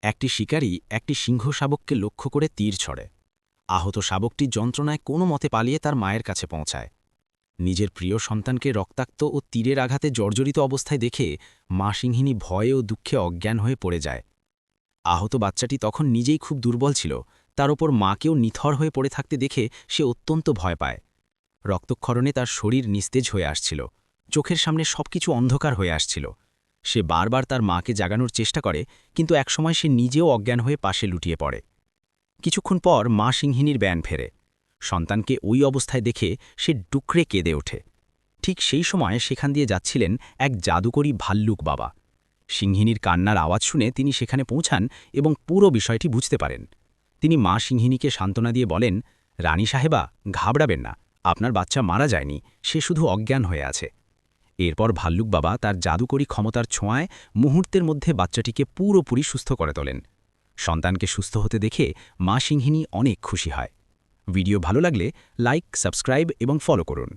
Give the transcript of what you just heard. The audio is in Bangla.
একটি শিকারী একটি সিংহ শাবককে লক্ষ্য করে তীর ছড়ে। আহত শাবকটি যন্ত্রণায় কোনো মতে পালিয়ে তার মায়ের কাছে পৌঁছায়। নিজের প্রিয় সন্তানকে রক্তাক্ত ও তীরের আঘাতে জর্জরিত অবস্থায় দেখে মা সিংহিনী ভয়ে ও দুঃখে অজ্ঞান হয়ে পড়ে যায়। আহত বাচ্চাটি তখন নিজেই খুব দুর্বল ছিল, তার ওপর মাকেও নিথর হয়ে পড়ে থাকতে দেখে সে অত্যন্ত ভয় পায়। রক্তক্ষরণে তার শরীর নিস্তেজ হয়ে আসছিল, চোখের সামনে সবকিছু অন্ধকার হয়ে আসছিল। সে বারবার তার মাকে জাগানোর চেষ্টা করে, কিন্তু একসময় সে নিজেও অজ্ঞান হয়ে পাশে লুটিয়ে পড়ে। কিছুক্ষণ পর মা সিংহিনীর ব্যান ফেরে। সন্তানকে ওই অবস্থায় দেখে সে ডুকরে কেঁদে ওঠে। ঠিক সেই সময় সেখান দিয়ে যাচ্ছিলেন এক জাদুকরী ভাল্লুক বাবা। সিংহিনীর কান্নার আওয়াজ শুনে তিনি সেখানে পৌঁছান এবং পুরো বিষয়টি বুঝতে পারেন। তিনি মা সিংহিনীকে সান্ত্বনা দিয়ে বলেন, রানী সাহেবা, ঘাবড়াবেন না, আপনার বাচ্চা মারা যায়নি, সে শুধু অজ্ঞান হয়ে আছে। এরপর ভাল্লুক বাবা তার জাদুকরী ক্ষমতার ছোঁয়ায় মুহূর্তের মধ্যে বাচ্চাটিকে পুরোপুরি সুস্থ করে তোলেন। সন্তানকে সুস্থ হতে দেখে মা সিংহিনী অনেক খুশি হয়। ভিডিও ভালো লাগলে লাইক, সাবস্ক্রাইব এবং ফলো করুন।